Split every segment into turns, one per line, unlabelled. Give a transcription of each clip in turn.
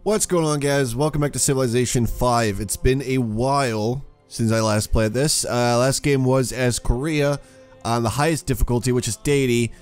What's going on, guys? Welcome back to Civilization 5. It's been a while since I last played this. Last game was as Korea on the highest difficulty, which is Deity,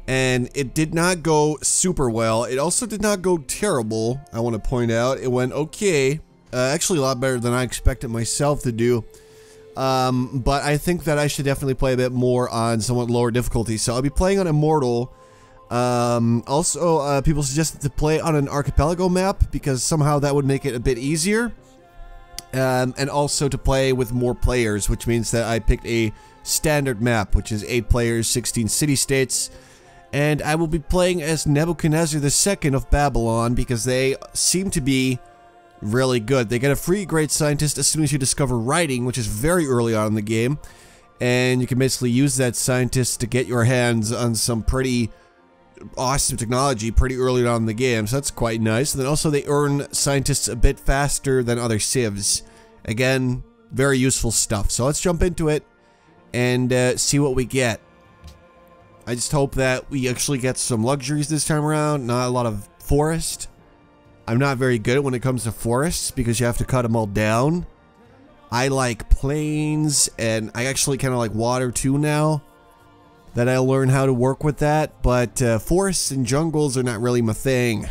and it did not go super well. It also did not go terrible, I want to point out. It went okay, actually a lot better than I expected myself to do. But I think that I should definitely play a bit more on somewhat lower difficulty. So I'll be playing on Immortal. People suggested to play on an archipelago map because somehow that would make it a bit easier. And also to play with more players, which means that I picked a standard map, which is 8 players, 16 city-states. And I will be playing as Nebuchadnezzar II of Babylon because they seem to be really good. They get a free great scientist as soon as you discover writing, which is very early on in the game. And you can basically use that scientist to get your hands on some pretty awesome technology pretty early on in the game, so that's quite nice. And then also they earn scientists a bit faster than other civs. Again, very useful stuff. So let's jump into it and see what we get. I just hope that we actually get some luxuries this time around, not a lot of forest. I'm not very good when it comes to forests because you have to cut them all down. I like plains, and I actually kind of like water too now that I learn how to work with that, but forests and jungles are not really my thing.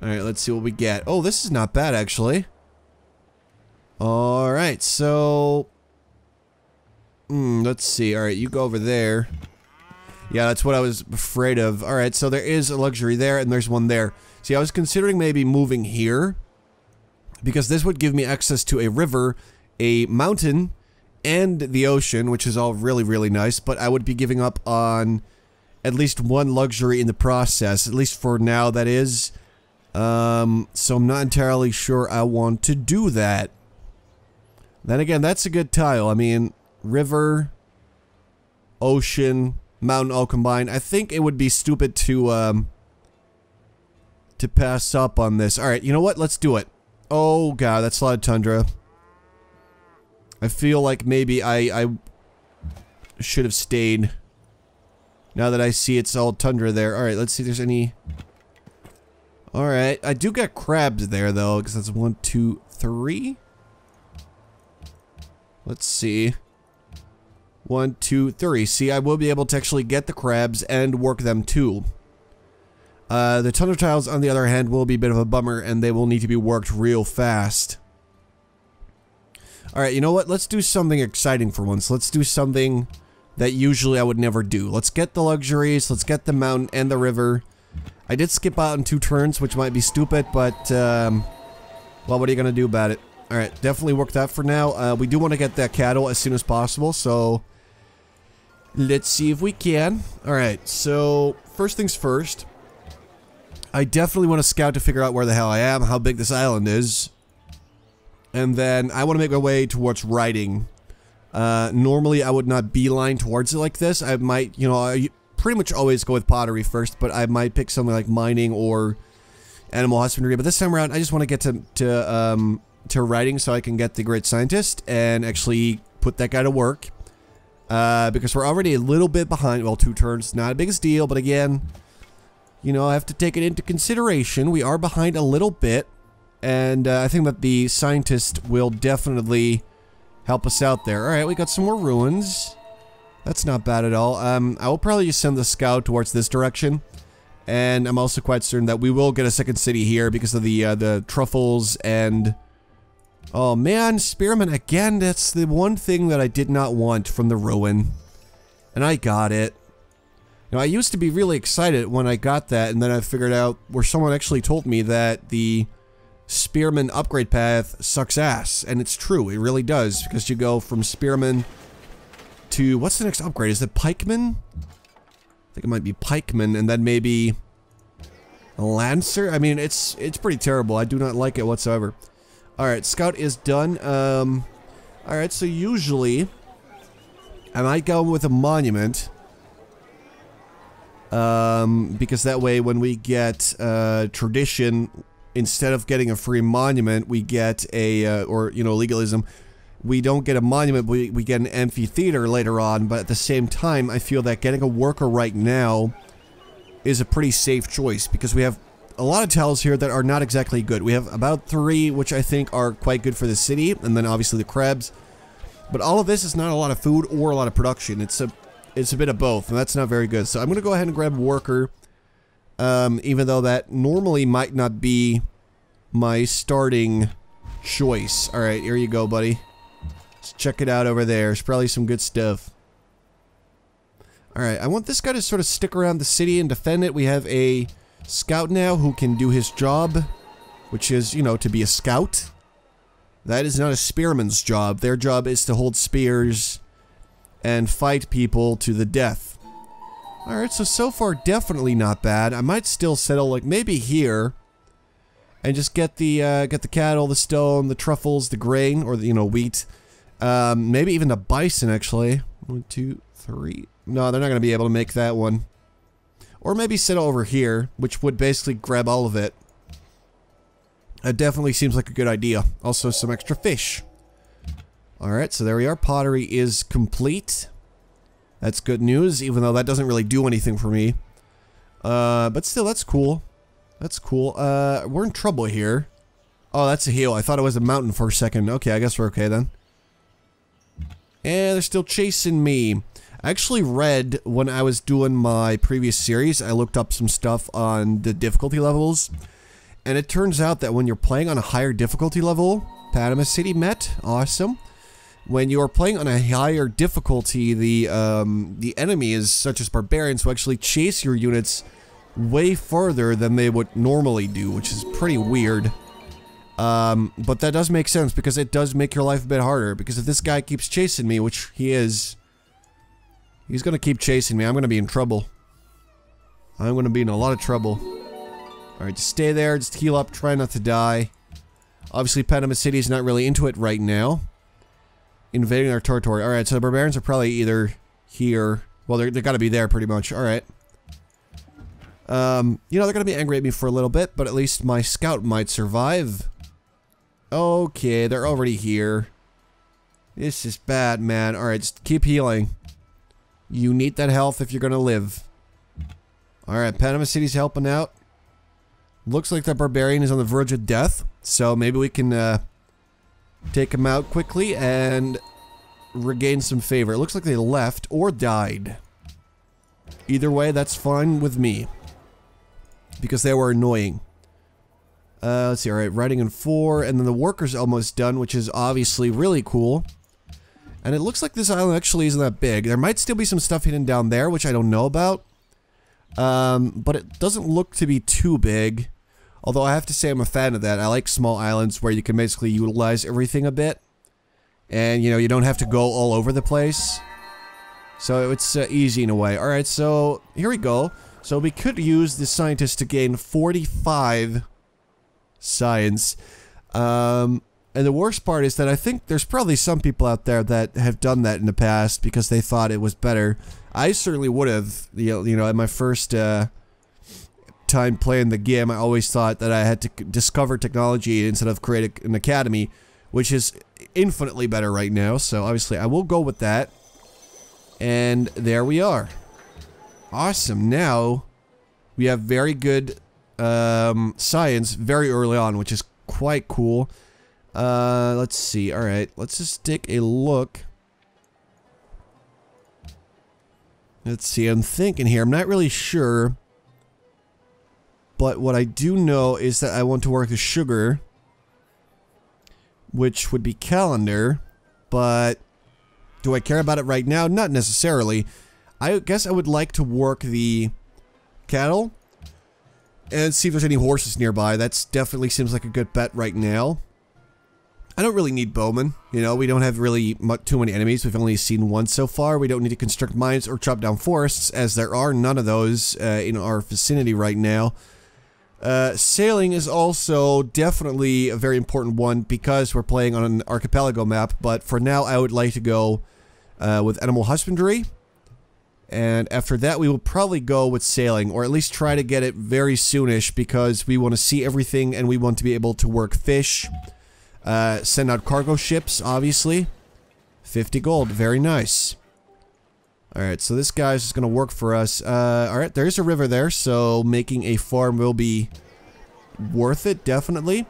Alright, let's see what we get. Oh, this is not bad, actually. Alright, so let's see. Alright, you go over there. Yeah, that's what I was afraid of. Alright, so there is a luxury there, and there's one there. See, I was considering maybe moving here, because this would give me access to a river, a mountain, and the ocean, which is all really, really nice, but I would be giving up on at least one luxury in the process, at least for now, that is. So I'm not entirely sure I want to do that. Then again, that's a good tile. I mean, river, ocean, mountain all combined. I think it would be stupid to pass up on this. Alright, you know what? Let's do it. Oh god, that's a lot of tundra. I feel like maybe I should have stayed. Now that I see it's all tundra there. Alright, let's see if there's any. Alright, I do get crabs there though, because that's 1, 2, 3. Let's see. 1, 2, 3. See, I will be able to actually get the crabs and work them too. The tundra tiles, on the other hand, will be a bit of a bummer, and they will need to be worked real fast. Alright, you know what? Let's do something exciting for once. Let's do something that usually I would never do. Let's get the luxuries, let's get the mountain and the river. I did skip out in 2 turns, which might be stupid, but, well, what are you gonna do about it? Alright, definitely work that for now. We do want to get that cattle as soon as possible, so let's see if we can. Alright, so first things first. I definitely want to scout to figure out where the hell I am, how big this island is. And then I want to make my way towards writing. Normally I would not beeline towards it like this. I might, you know, I pretty much always go with pottery first, but I might pick something like mining or animal husbandry. But this time around, I just want to get to writing so I can get the great scientist and actually put that guy to work. Because we're already a little bit behind. Well, 2 turns, not a biggest deal, but again, you know, I have to take it into consideration. We are behind a little bit. And I think that the scientist will definitely help us out there. Alright, we got some more ruins. That's not bad at all. I will probably just send the scout towards this direction. And I'm also quite certain that we will get a second city here because of the truffles and... Oh man, spearmen again. That's the one thing that I did not want from the ruin. And I got it. Now, I used to be really excited when I got that, and then I figured out where someone actually told me that the Spearman upgrade path sucks ass, and it's true, it really does, because you go from Spearman to, what's the next upgrade? Is it Pikeman? I think it might be Pikeman, and then maybe a Lancer? I mean, it's pretty terrible. I do not like it whatsoever. Alright, Scout is done. Alright, so usually I might go with a monument. Because that way when we get tradition, instead of getting a free monument, we get a, or, you know, legalism. We don't get a monument, we get an amphitheater later on, but at the same time, I feel that getting a worker right now is a pretty safe choice, because we have a lot of tiles here that are not exactly good. We have about 3, which I think are quite good for the city, and then obviously the crabs. But all of this is not a lot of food or a lot of production. It's a bit of both, and that's not very good. So I'm going to go ahead and grab a worker, even though that normally might not be my starting choice. All right, here you go, buddy. Let's check it out over there. There's probably some good stuff. All right, I want this guy to sort of stick around the city and defend it. We have a scout now who can do his job, which is, you know, to be a scout. That is not a spearman's job. Their job is to hold spears and fight people to the death. Alright, so far definitely not bad. I might still settle, like, maybe here and just get the cattle, the stone, the truffles, the grain, or the, you know, wheat. Maybe even the bison, actually. 1, 2, 3. No, they're not going to be able to make that one. Or maybe settle over here, which would basically grab all of it. That definitely seems like a good idea. Also, some extra fish. Alright, so there we are. Pottery is complete. That's good news, even though that doesn't really do anything for me. But still, that's cool. That's cool. We're in trouble here. Oh, that's a hill. I thought it was a mountain for a second. Okay, I guess we're okay then. And they're still chasing me. I actually read when I was doing my previous series, I looked up some stuff on the difficulty levels. And it turns out that when you're playing on a higher difficulty level, Panama City met, awesome. When you are playing on a higher difficulty, the enemies, such as barbarians, will actually chase your units way further than they would normally do, which is pretty weird. But that does make sense, because it does make your life a bit harder, because if this guy keeps chasing me, which he is, he's gonna keep chasing me, I'm gonna be in trouble. I'm gonna be in a lot of trouble. Alright, just stay there, just heal up, try not to die. Obviously, Panama City is not really into it right now. Invading our territory. Alright, so the barbarians are probably either here. Well, they gotta be there pretty much. Alright. You know, they're gonna be angry at me for a little bit, but at least my scout might survive. Okay, they're already here. This is bad, man. Alright, just keep healing. You need that health if you're gonna live. Alright, Panama City's helping out. Looks like that barbarian is on the verge of death, so maybe we can take him out quickly and regain some favor. It looks like they left or died. Either way, that's fine with me, because they were annoying. Let's see, alright, riding in 4, and then the worker's almost done, which is obviously really cool. And it looks like this island actually isn't that big. There might still be some stuff hidden down there, which I don't know about. But it doesn't look to be too big. Although I have to say I'm a fan of that. I like small islands where you can basically utilize everything a bit. And, you know, you don't have to go all over the place. So it's easy in a way. Alright, so here we go. So we could use the scientist to gain 45 science. And the worst part is that I think there's probably some people out there that have done that in the past because they thought it was better. I certainly would have, you know, at my first time playing the game, I always thought that I had to discover technology instead of create an academy, which is infinitely better right now, so obviously I will go with that. And there we are. Awesome, now we have very good science very early on, which is quite cool. Let's see, alright, let's just take a look. Let's see, I'm thinking here, I'm not really sure. But what I do know is that I want to work the sugar, which would be calendar, but do I care about it right now? Not necessarily. I guess I would like to work the cattle and see if there's any horses nearby. That's definitely seems like a good bet right now. I don't really need bowmen, you know, we don't have really too many enemies. We've only seen one so far. We don't need to construct mines or chop down forests, as there are none of those in our vicinity right now. Sailing is also definitely a very important one because we're playing on an archipelago map, but for now I would like to go with animal husbandry. And after that we will probably go with sailing, or at least try to get it very soonish, because we want to see everything and we want to be able to work fish. Send out cargo ships, obviously. 50 gold, very nice. Alright, so this guy's just gonna work for us. Alright, there's a river there, so making a farm will be worth it, definitely.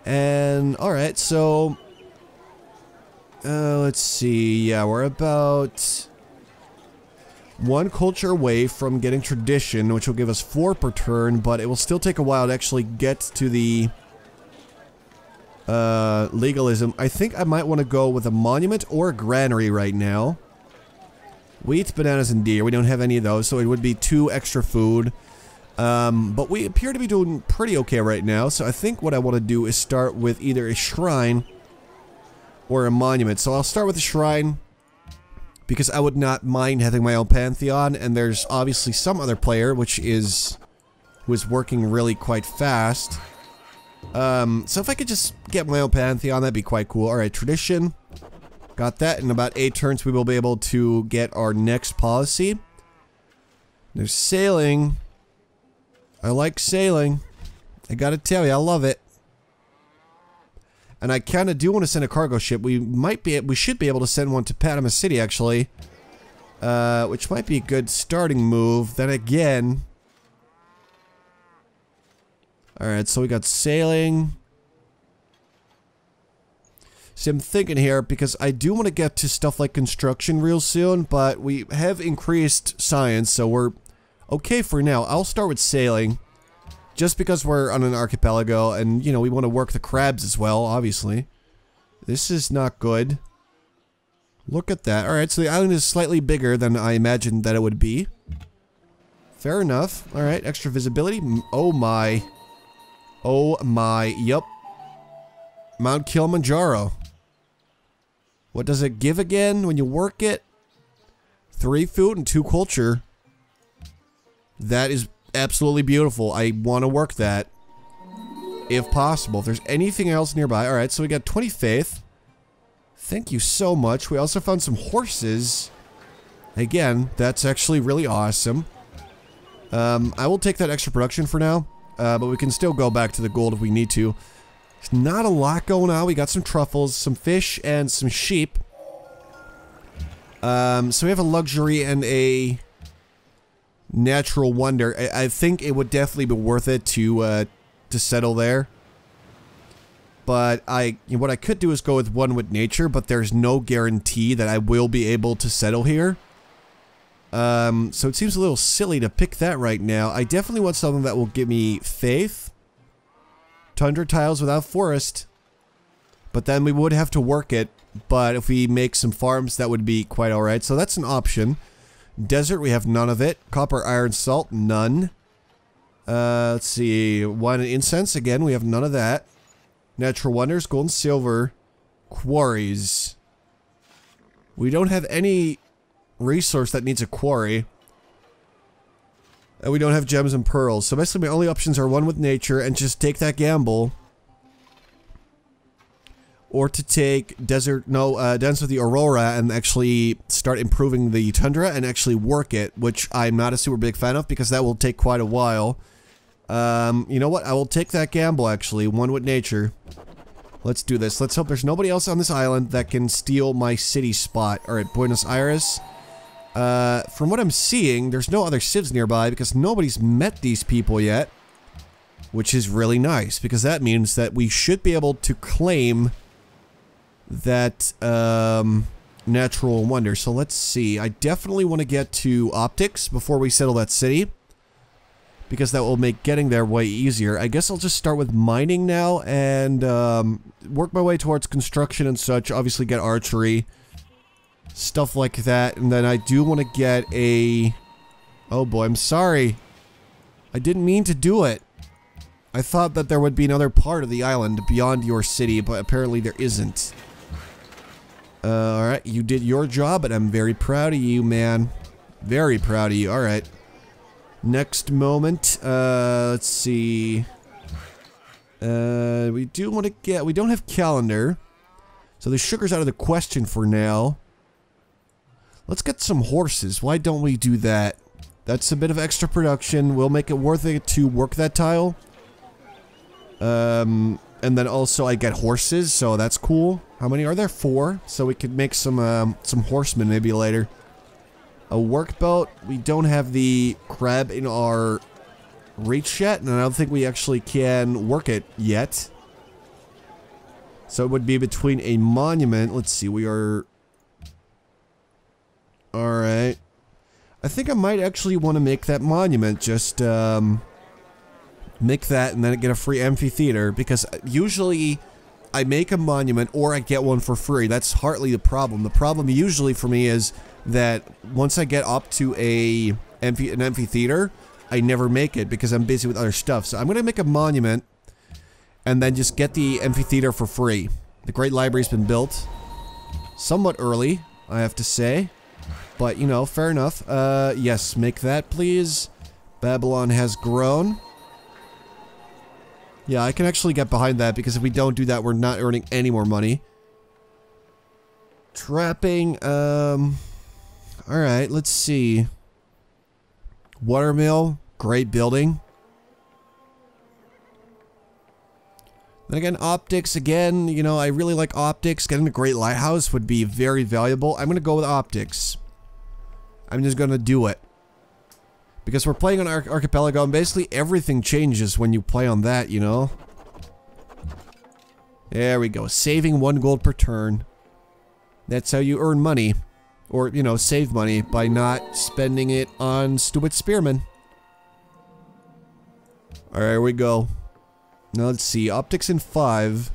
And, alright, so... let's see, yeah, we're about... 1 culture away from getting tradition, which will give us 4 per turn, but it will still take a while to actually get to the... legalism. I think I might want to go with a monument or a granary right now. Wheat, bananas, and deer. We don't have any of those, so it would be 2 extra food. But we appear to be doing pretty okay right now, so I think what I want to do is start with either a shrine or a monument. So I'll start with a shrine, because I would not mind having my own pantheon, and there's obviously some other player, who is working really quite fast. So if I could just get my own pantheon, that'd be quite cool. Alright, tradition. Got that. In about 8 turns, we will be able to get our next policy. There's sailing. I like sailing. I gotta tell you, I love it. And I kinda do want to send a cargo ship. We should be able to send one to Panama City, actually. Which might be a good starting move. Then again... Alright, so we got sailing. See, I'm thinking here, because I do want to get to stuff like construction real soon, but we have increased science, so we're okay for now. I'll start with sailing, just because we're on an archipelago, and, you know, we want to work the crabs as well, obviously. This is not good. Look at that. Alright, so the island is slightly bigger than I imagined that it would be. Fair enough. Alright, extra visibility. Oh my. Oh my. Yup. Mount Kilimanjaro. What does it give again when you work it? 3 food and 2 culture. That is absolutely beautiful. I want to work that. If possible. If there's anything else nearby. Alright, so we got 20 faith. Thank you so much. We also found some horses. Again, that's actually really awesome. I will take that extra production for now. But we can still go back to the gold if we need to. There's not a lot going on. We got some truffles, some fish, and some sheep. So we have a luxury and a natural wonder. I think it would definitely be worth it to settle there. But what I could do is go with one with nature, but there's no guarantee that I will be able to settle here. So it seems a little silly to pick that right now. I definitely want something that will give me faith. Tundra tiles without forest. But then we would have to work it. But if we make some farms, that would be quite alright. So that's an option. Desert, we have none of it. Copper, iron, salt, none. Let's see. Wine and incense, again, we have none of that. Natural wonders, gold and silver. Quarries. We don't have any resource that needs a quarry. And we don't have gems and pearls. So basically my only options are one with nature and just take that gamble. Or to take desert, dance with the aurora and actually start improving the tundra and actually work it, which I'm not a super big fan of because that will take quite a while. You know what? I will take that gamble actually, one with nature. Let's do this. Let's hope there's nobody else on this island that can steal my city spot. Alright, Buenos Aires. From what I'm seeing, there's no other civs nearby because nobody's met these people yet. Which is really nice, because that means that we should be able to claim that natural wonder. So let's see. I definitely want to get to optics before we settle that city, because that will make getting there way easier. I guess I'll just start with mining now and work my way towards construction and such. Obviously get archery, stuff like that. And then I do want to get a... Oh boy, I'm sorry. I didn't mean to do it. I thought that there would be another part of the island beyond your city, but apparently there isn't. Alright, you did your job, and I'm very proud of you, man. Very proud of you. Alright. Next moment, let's see. We do want to get... We don't have calendar. So the sugar's out of the question for now. Let's get some horses. Why don't we do that? That's a bit of extra production. We'll make it worth it to work that tile. And then also I get horses, so that's cool. How many are there? 4. So we could make some horsemen maybe later. A workboat. We don't have the crab in our reached yet, and I don't think we actually can work it yet. So it would be between a monument. Let's see, we are... Alright. I think I might actually want to make that monument. Just, make that and then get a free amphitheater. Because usually I make a monument or I get one for free. That's hardly the problem. The problem usually for me is that once I get up to an amphitheater, I never make it because I'm busy with other stuff. So I'm going to make a monument and then just get the amphitheater for free. The Great Library's been built somewhat early, I have to say. But, you know, fair enough. Yes, make that, please. Babylon has grown. Yeah, I can actually get behind that because if we don't do that, we're not earning any more money. Trapping, alright, let's see. Watermill, great building. Then again, optics, again, you know, I really like optics. Getting a great lighthouse would be very valuable. I'm gonna go with optics. I'm just gonna do it. Because we're playing on Archipelago, and basically everything changes when you play on that, you know? There we go. Saving 1 gold per turn. That's how you earn money. Or, you know, save money by not spending it on stupid spearmen. Alright, here we go. Now let's see. Optics in 5.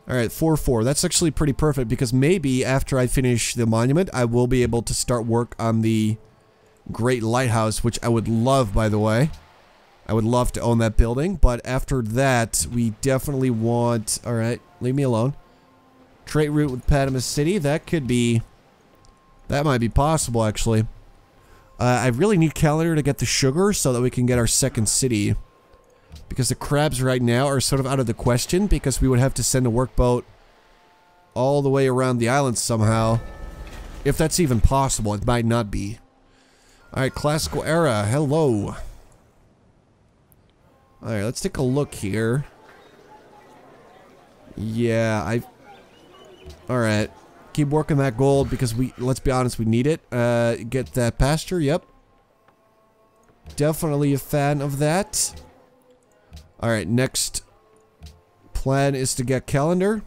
Alright, 4-4. That's actually pretty perfect because maybe after I finish the monument, I will be able to start work on the Great Lighthouse, which I would love, by the way. I would love to own that building, but after that, we definitely want... Alright, leave me alone. Trade route with Panama City, that could be... That might be possible, actually. I really need Calendar to get the sugar so that we can get our second city. Because the crabs right now are sort of out of the question, because we would have to send a workboat all the way around the island somehow. If that's even possible, it might not be. Alright, Classical Era, hello. Alright, let's take a look here. Yeah, Alright, keep working that gold because let's be honest, we need it. Get that pasture, yep. Definitely a fan of that. Alright, next plan is to get Calendar.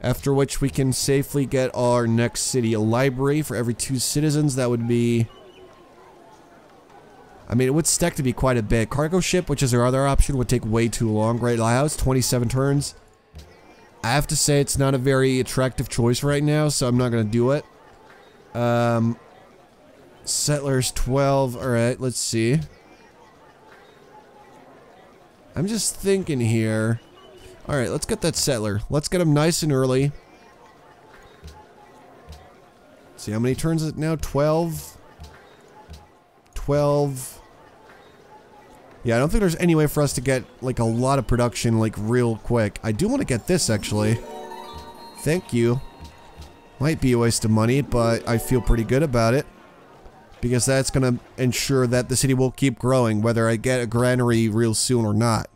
After which we can safely get our next city. A library for every 2 citizens, that would be... I mean, it would stack to be quite a bit. Cargo ship, which is our other option, would take way too long. Great Lighthouse, 27 turns. I have to say it's not a very attractive choice right now, so I'm not going to do it. Settlers 12. Alright, let's see. I'm just thinking here. Alright, let's get that settler. Let's get him nice and early. See, how many turns is it now? 12. 12. Yeah, I don't think there's any way for us to get, like, a lot of production, like, real quick. I do want to get this, actually. Thank you. Might be a waste of money, but I feel pretty good about it. Because that's going to ensure that the city will keep growing, whether I get a granary real soon or not.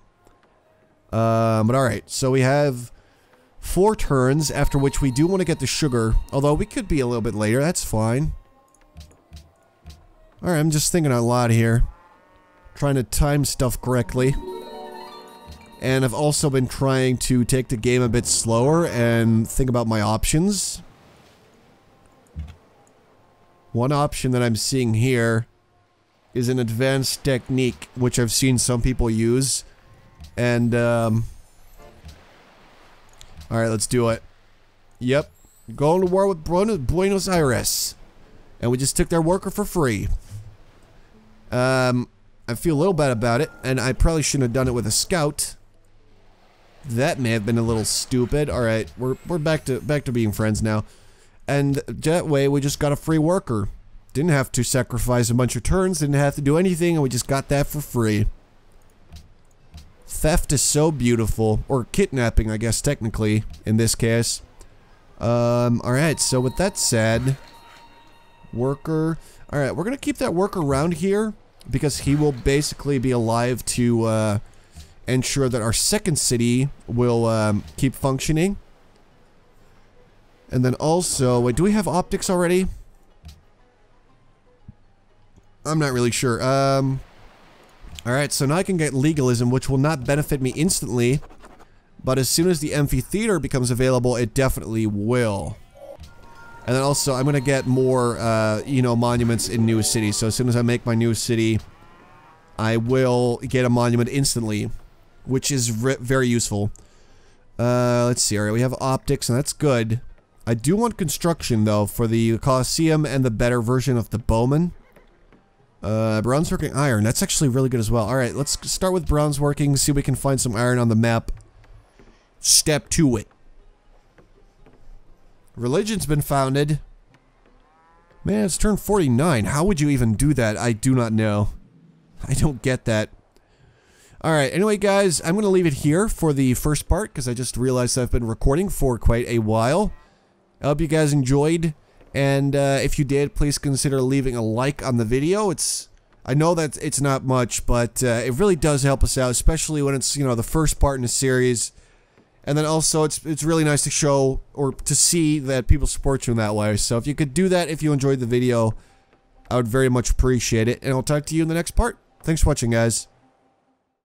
But alright, so we have 4 turns, after which we do want to get the sugar. Although we could be a little bit later, that's fine. Alright, I'm just thinking out loud here. Trying to time stuff correctly. And I've also been trying to take the game a bit slower and think about my options. One option that I'm seeing here is an advanced technique, which I've seen some people use. And, alright, let's do it. Yep. Going to war with Buenos Aires. And we just took their worker for free. I feel a little bad about it, and I probably shouldn't have done it with a scout. That may have been a little stupid. Alright, we're back to being friends now. And that way, we just got a free worker. Didn't have to sacrifice a bunch of turns, didn't have to do anything, and we just got that for free. Theft is so beautiful. Or kidnapping, I guess, technically, in this case. Alright, so with that said... Worker... Alright, we're gonna keep that worker around here, because he will basically be alive to, ensure that our second city will, keep functioning. And then also... Wait, do we have optics already? I'm not really sure. Alright, so now I can get legalism, which will not benefit me instantly. But as soon as the amphitheater becomes available, it definitely will. And then also, I'm gonna get more, you know, monuments in new cities. So as soon as I make my new city, I will get a monument instantly, which is very useful. Let's see. Alright, we have optics, and that's good. I do want construction, though, for the Colosseum and the better version of the Bowman. Bronze working iron. That's actually really good as well. Alright, let's start with bronze working, see if we can find some iron on the map. Step to it. Religion's been founded. Man, it's turned 49. How would you even do that? I do not know. I don't get that. Alright, anyway guys, I'm going to leave it here for the first part, because I just realized I've been recording for quite a while. I hope you guys enjoyed, and if you did, please consider leaving a like on the video. I know that it's not much, but it really does help us out, especially when it's, you know, the first part in a series. And then also, it's really nice to show, or to see that people support you in that way. So if you could do that if you enjoyed the video, I would very much appreciate it. And I'll talk to you in the next part. Thanks for watching, guys.